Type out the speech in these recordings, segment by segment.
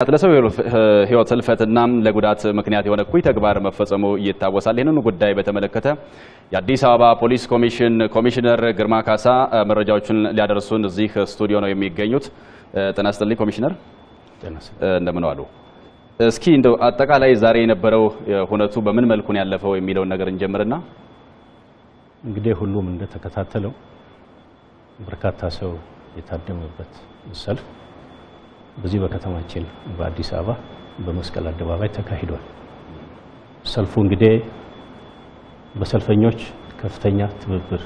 አትለሰው ህይወት ህልፈትና ለጉዳት ምክንያት የሆነ ኩይ ተግባር መፈጸሙ ይታወሳል። ይህንን ጉዳይ በተመለከተ የአዲስ አበባ ፖሊስ ኮሚሽነር ግርማ ካሳ መረጃዎችን ሊያደርሱን እዚህ ስቱዲዮ ነው የሚገኙት። ጤና ይስጥልኝ ኮሚሽነር፣ እንደምን ዋሉ? እስኪ እንደው አጠቃላይ ዛሬ የነበረው ሁነቱ በምን መልኩ ነው ያለፈው የሚለው ነገር እንጀምርና እንግዲህ ሁሉም እንደተከታተለው በርካታ ሰው የታደመበት ሰልፍ በዚህ በከተማችን በአዲስ አበባ በመስቀል አደባባይ ተካሂዷል። ሰልፉ እንግዲህ በሰልፈኞች ከፍተኛ ትብብር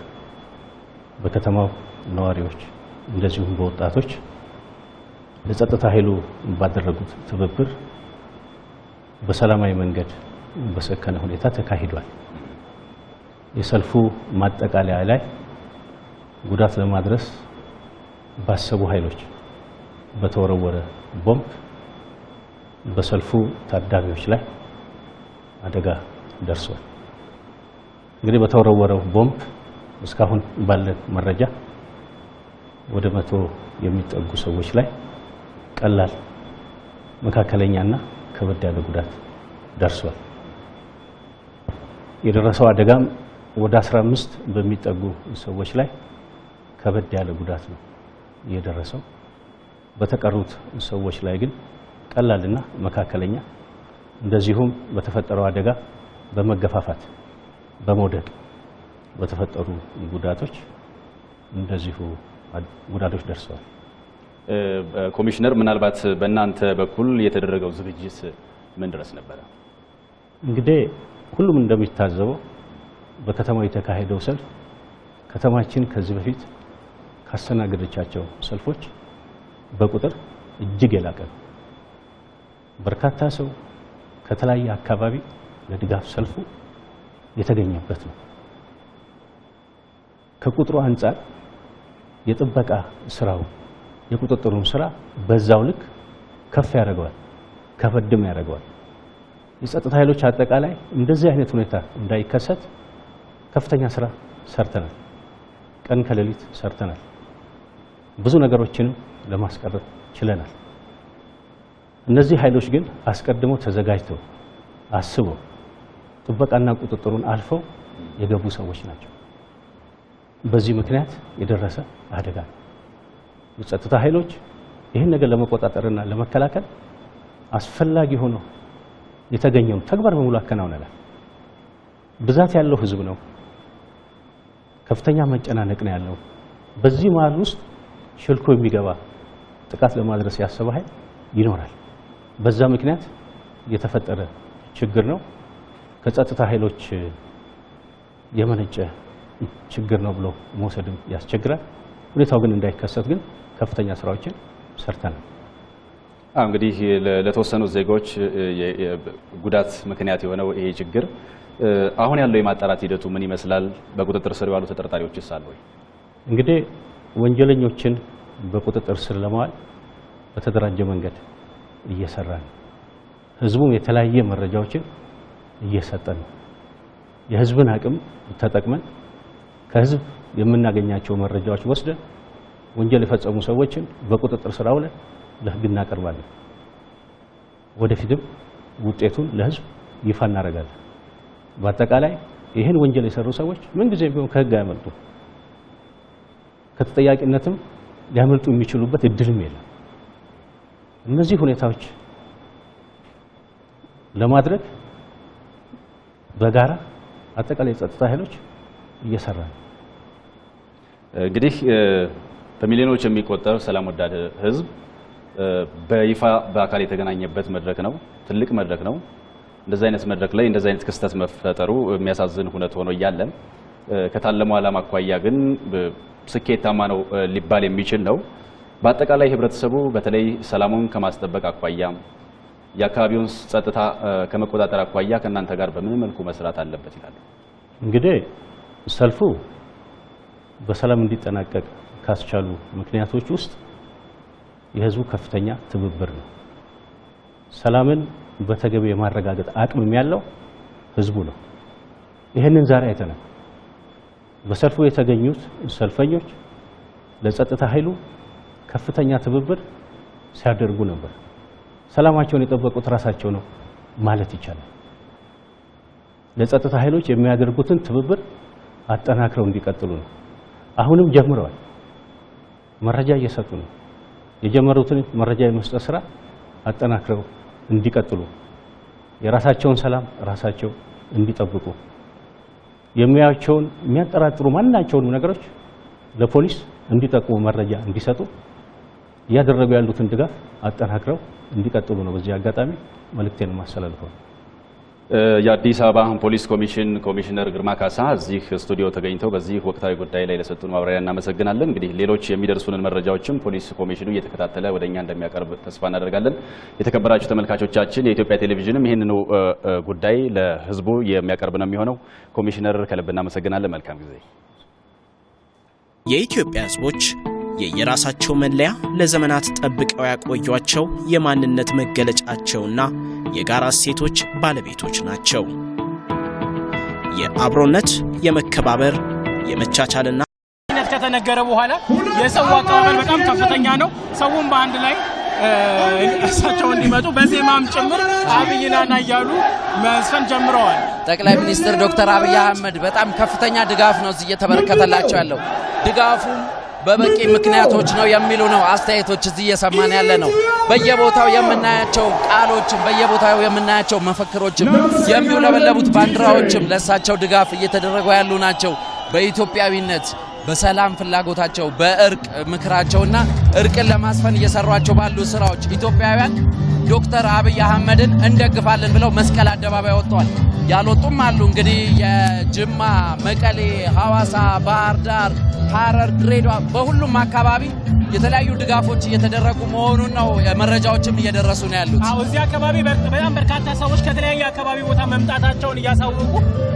በከተማው ነዋሪዎች እንደዚሁም በወጣቶች ለጸጥታ ኃይሉ ባደረጉት ትብብር በሰላማዊ መንገድ በሰከነ ሁኔታ ተካሂዷል። የሰልፉ ማጠቃለያ ላይ ጉዳት ለማድረስ ባሰቡ ኃይሎች በተወረወረ ቦምብ በሰልፉ ታዳሚዎች ላይ አደጋ ደርሷል። እንግዲህ በተወረወረው ቦምብ እስካሁን ባለ መረጃ ወደ 100 የሚጠጉ ሰዎች ላይ ቀላል፣ መካከለኛና ከበድ ያለ ጉዳት ደርሷል። የደረሰው አደጋም ወደ 15 በሚጠጉ ሰዎች ላይ ከበድ ያለ ጉዳት ነው የደረሰው። በተቀሩት ሰዎች ላይ ግን ቀላልና መካከለኛ እንደዚሁም በተፈጠረው አደጋ በመገፋፋት በመውደቅ በተፈጠሩ ጉዳቶች እንደዚሁ ጉዳቶች ደርሰዋል። ኮሚሽነር፣ ምናልባት በእናንተ በኩል የተደረገው ዝግጅት ምን ድረስ ነበረ? እንግዲህ ሁሉም እንደሚታዘበው በከተማው የተካሄደው ሰልፍ ከተማችን ከዚህ በፊት ካስተናገደቻቸው ሰልፎች በቁጥር እጅግ የላቀ ነው። በርካታ ሰው ከተለያየ አካባቢ ለድጋፍ ሰልፉ የተገኘበት ነው። ከቁጥሩ አንፃር የጥበቃ ስራው የቁጥጥሩን ስራ በዛው ልክ ከፍ ያደርገዋል፣ ከበድም ያደርገዋል። የጸጥታ ኃይሎች አጠቃላይ እንደዚህ አይነት ሁኔታ እንዳይከሰት ከፍተኛ ስራ ሰርተናል። ቀን ከሌሊት ሰርተናል። ብዙ ነገሮችንም ለማስቀረት ችለናል። እነዚህ ኃይሎች ግን አስቀድመው ተዘጋጅተው አስበው ጥበቃና ቁጥጥሩን አልፈው የገቡ ሰዎች ናቸው። በዚህ ምክንያት የደረሰ አደጋ ነው። የጸጥታ ኃይሎች ይህን ነገር ለመቆጣጠርና ለመከላከል አስፈላጊ ሆኖ የተገኘው ተግባር በሙሉ አከናውነናል። ብዛት ያለው ህዝብ ነው። ከፍተኛ መጨናነቅ ነው ያለው። በዚህ መሃል ውስጥ ሽልኮ የሚገባ ጥቃት ለማድረስ ያሰበ ኃይል ይኖራል። በዛ ምክንያት የተፈጠረ ችግር ነው። ከጸጥታ ኃይሎች የመነጨ ችግር ነው ብሎ መውሰድም ያስቸግራል። ሁኔታው ግን እንዳይከሰት ግን ከፍተኛ ስራዎችን ሰርተናል። እንግዲህ ለተወሰኑ ዜጎች ጉዳት ምክንያት የሆነው ይሄ ችግር አሁን ያለው የማጣራት ሂደቱ ምን ይመስላል? በቁጥጥር ስር ያሉ ተጠርጣሪዎችስ አሉ ወይ? እንግዲህ ወንጀለኞችን በቁጥጥር ስር ለማዋል በተደራጀ መንገድ እየሰራን፣ ህዝቡም የተለያየ መረጃዎችን እየሰጠን፣ የህዝብን አቅም ተጠቅመን ከህዝብ የምናገኛቸው መረጃዎች ወስደን ወንጀል የፈጸሙ ሰዎችን በቁጥጥር ስር አውለን ለህግ እናቀርባለን። ወደፊትም ውጤቱን ለህዝብ ይፋ እናደርጋለን። በአጠቃላይ ይህን ወንጀል የሰሩ ሰዎች ምንጊዜም ቢሆን ከህግ አያመልጡም። ከተጠያቂነትም ሊያመልጡ የሚችሉበት እድልም የለም። እነዚህ ሁኔታዎች ለማድረግ በጋራ አጠቃላይ የጸጥታ ኃይሎች እየሰራን እንግዲህ በሚሊዮኖች የሚቆጠር ሰላም ወዳድ ህዝብ በይፋ በአካል የተገናኘበት መድረክ ነው። ትልቅ መድረክ ነው። እንደዚህ አይነት መድረክ ላይ እንደዚህ አይነት ክስተት መፈጠሩ የሚያሳዝን ሁነት ሆኖ እያለ ከታለመው ዓላማ አኳያ ግን ስኬታማ ነው ሊባል የሚችል ነው። በአጠቃላይ ህብረተሰቡ በተለይ ሰላሙን ከማስጠበቅ አኳያ የአካባቢውን ጸጥታ ከመቆጣጠር አኳያ ከእናንተ ጋር በምን መልኩ መስራት አለበት ይላሉ? እንግዲህ ሰልፉ በሰላም እንዲጠናቀቅ ካስቻሉ ምክንያቶች ውስጥ የህዝቡ ከፍተኛ ትብብር ነው። ሰላምን በተገቢ የማረጋገጥ አቅም ያለው ህዝቡ ነው። ይሄንን ዛሬ አይተናል። በሰልፉ የተገኙት ሰልፈኞች ለጸጥታ ኃይሉ ከፍተኛ ትብብር ሲያደርጉ ነበር። ሰላማቸውን የጠበቁት ራሳቸው ነው ማለት ይቻላል። ለጸጥታ ኃይሎች የሚያደርጉትን ትብብር አጠናክረው እንዲቀጥሉ ነው። አሁንም ጀምረዋል። መረጃ እየሰጡ ነው። የጀመሩትን መረጃ የመስጠት ስራ አጠናክረው እንዲቀጥሉ የራሳቸውን ሰላም ራሳቸው እንዲጠብቁ የሚያዩቸውን የሚያጠራጥሩ ማናቸውንም ነገሮች ለፖሊስ እንዲጠቁሙ መረጃ እንዲሰጡ ያደረጉ ያሉትን ድጋፍ አጠናክረው እንዲቀጥሉ ነው በዚህ አጋጣሚ መልእክቴን ማስተላለፈው። የአዲስ አበባ ፖሊስ ኮሚሽን ኮሚሽነር ግርማ ካሳ እዚህ ስቱዲዮ ተገኝተው በዚህ ወቅታዊ ጉዳይ ላይ ለሰጡን ማብራሪያ እናመሰግናለን። እንግዲህ ሌሎች የሚደርሱንን መረጃዎችም ፖሊስ ኮሚሽኑ እየተከታተለ ወደኛ እንደሚያቀርብ ተስፋ እናደርጋለን። የተከበራችሁ ተመልካቾቻችን የኢትዮጵያ ቴሌቪዥንም ይህንኑ ጉዳይ ለህዝቡ የሚያቀርብ ነው የሚሆነው። ኮሚሽነር ከልብ እናመሰግናለን። መልካም ጊዜ። የኢትዮጵያ ህዝቦች የየራሳቸው መለያ ለዘመናት ጠብቀው ያቆዩአቸው የማንነት መገለጫቸውና የጋራ እሴቶች ባለቤቶች ናቸው። የአብሮነት፣ የመከባበር፣ የመቻቻልና ከተነገረ በኋላ የሰው አቀባበል በጣም ከፍተኛ ነው። ሰውም በአንድ ላይ እሳቸው እንዲመጡ በዜማም ጭምር አብይናና እያሉ መስፈን ጀምረዋል። ጠቅላይ ሚኒስትር ዶክተር አብይ አህመድ በጣም ከፍተኛ ድጋፍ ነው እየተበረከተላቸው ያለው። ድጋፉም በበቂ ምክንያቶች ነው የሚሉ ነው አስተያየቶች እዚህ እየሰማን ያለ ነው። በየቦታው የምናያቸው ቃሎችም በየቦታው የምናያቸው መፈክሮችም የሚውለበለቡት ባንዲራዎችም ለሳቸው ድጋፍ እየተደረጉ ያሉ ናቸው። በኢትዮጵያዊነት በሰላም ፍላጎታቸው በእርቅ ምክራቸውና እርቅን ለማስፈን እየሰሯቸው ባሉ ስራዎች ኢትዮጵያውያን ዶክተር አብይ አህመድን እንደግፋለን ብለው መስቀል አደባባይ ወጥተዋል። ያልወጡም አሉ። እንግዲህ የጅማ፣ መቀሌ፣ ሐዋሳ፣ ባህር ዳር፣ ሐረር፣ ድሬዳዋ በሁሉም አካባቢ የተለያዩ ድጋፎች እየተደረጉ መሆኑን ነው መረጃዎችም እየደረሱ ነው ያሉት። እዚህ አካባቢ በጣም በርካታ ሰዎች ከተለያየ አካባቢ ቦታ መምጣታቸውን እያሳወቁ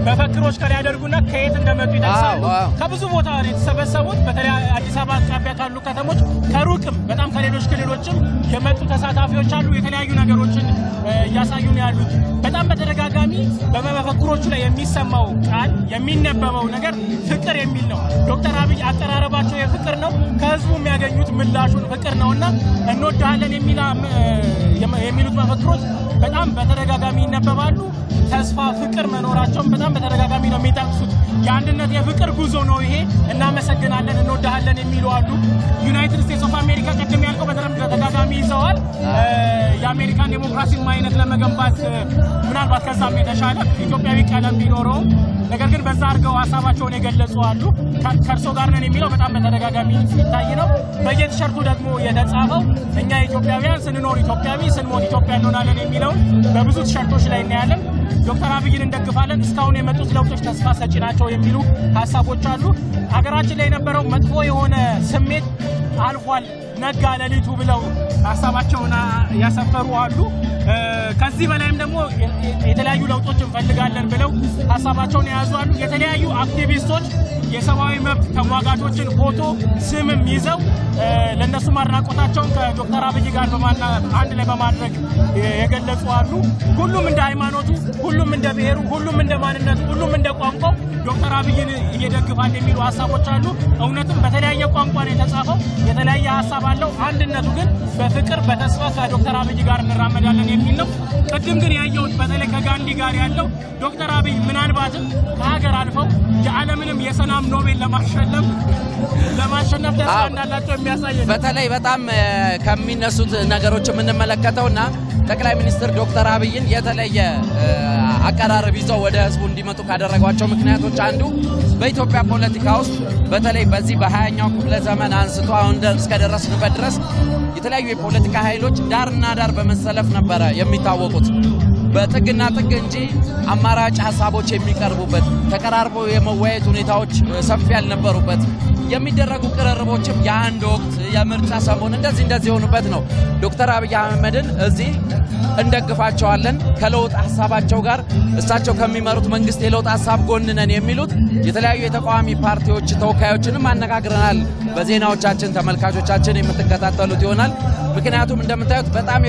መፈክሮች ከላይ ያደርጉና ከየት እንደመጡ ይጠቅሳሉ። ከብዙ ቦታ ነው የተሰበሰቡት። በተለይ አዲስ አበባ አቅራቢያ ካሉ ከተሞች ከሩቅም በጣም ከሌሎች ክልሎችም የመጡ ተሳታፊዎች አሉ። የተለያዩ ነገሮችን እያሳዩ ነው ያሉት። በጣም በተደጋጋሚ በመፈክሮቹ ላይ የሚሰማው ቃል የሚነበበው ነገር ፍቅር የሚል ነው። ዶክተር አብይ አቀራረባቸው የፍቅር ነው። ከህዝቡ የሚያገኙት ምላሹን ፍቅር ነውና እንወዳለን የሚሉት መፈክሮች በጣም በተደጋጋሚ ይነበባሉ። ተስፋ፣ ፍቅር መኖራቸውን በጣም በተደጋጋሚ ነው የሚጠቅሱት። የአንድነት የፍቅር ጉዞ ነው ይሄ። እናመሰግናለን፣ እንወዳለን የሚሉ አሉ። ዩናይትድ ስቴትስ ኦፍ አሜሪካ ቅድም ያልከው በተደጋጋሚ ይዘዋል። የአሜሪካን ዴሞክራሲ አይነት ለመገንባት ምናልባት ከዛም የተሻለ ኢትዮጵያዊ ቀለም ቢኖረውም ነገር ግን በዛ አድርገው ሀሳባቸውን የገለጹ አሉ። ከእርሶ ጋር ነን የሚለው በጣም በተደጋጋሚ ሲታይ ነው። በየቲሸርቱ ደግሞ የተጻፈው እኛ ኢትዮጵያውያን ስንኖር ኢትዮጵያዊ ስንሞት ኢትዮጵያ እንሆናለን የሚለውን በብዙ ቲሸርቶች ላይ እናያለን። ዶክተር አብይን እንደግፋለን፣ እስካሁን የመጡት ለውጦች ተስፋ ሰጪ ናቸው የሚሉ ሀሳቦች አሉ። ሀገራችን ላይ የነበረው መጥፎ የሆነ ስሜት አልፏል፣ ነጋ ሌሊቱ ብለው ሀሳባቸውን ያሰፈሩ አሉ። ከዚህ በላይም ደግሞ የተለያዩ ለውጦች እንፈልጋለን ብለው ሀሳባቸውን የያዙ አሉ። የተለያዩ አክቲቪስቶች የሰብአዊ መብት ተሟጋቾችን ፎቶ ስምም ይዘው ለነሱ ማድናቆታቸውን ከዶክተር አብይ ጋር አንድ ላይ በማድረግ የገለጹ አሉ። ሁሉም እንደ ሃይማኖቱ፣ ሁሉም እንደ ብሔሩ፣ ሁሉም እንደ ማንነቱ፣ ሁሉም እንደ ቋንቋው ዶክተር አብይን እየደግፋል የሚሉ ሀሳቦች አሉ። እውነትም በተለያየ ቋንቋ ነው የተጻፈው፣ የተለያየ ሀሳብ አለው። አንድነቱ ግን በፍቅር በተስፋ ከዶክተር አብይ ጋር እንራመዳለን የሚል ነው። ቅድም ግን ያየሁት በተለይ ከጋንዲ ጋር ያለው ዶክተር አብይ ምናልባትም ከሀገር አልፈው የዓለምንም የሰላም ኖቤል ለማሸነፍ ተስፋ እንዳላቸው የሚያሳይ ነው። በተለይ በጣም ከሚነሱት ነገሮች የምንመለከተውና ጠቅላይ ሚኒስትር ዶክተር አብይን የተለየ አቀራረብ ይዘው ወደ ህዝቡ እንዲመጡ ካደረጓቸው ምክንያቶች አንዱ በኢትዮጵያ ፖለቲካ ውስጥ በተለይ በዚህ በ20ኛው ክፍለ ዘመን አንስቶ አሁን እስከደረስንበት ድረስ የተለያዩ የፖለቲካ ኃይሎች ዳርና ዳር በመሰለፍ ነበረ የሚታወቁት። በጥግና ጥግ እንጂ አማራጭ ሀሳቦች የሚቀርቡበት ተቀራርቦ የመወያየት ሁኔታዎች ሰፊ ያልነበሩበት የሚደረጉ ቅርርቦችም የአንድ ወቅት የምርጫ ሰሞን እንደዚህ የሆኑበት ነው። ዶክተር አብይ አህመድን እዚህ እንደግፋቸዋለን ከለውጥ ሀሳባቸው ጋር እሳቸው ከሚመሩት መንግስት የለውጥ ሀሳብ ጎን ነን የሚሉት የተለያዩ የተቃዋሚ ፓርቲዎች ተወካዮችንም አነጋግረናል። በዜናዎቻችን ተመልካቾቻችን የምትከታተሉት ይሆናል። ምክንያቱም እንደምታዩት በጣም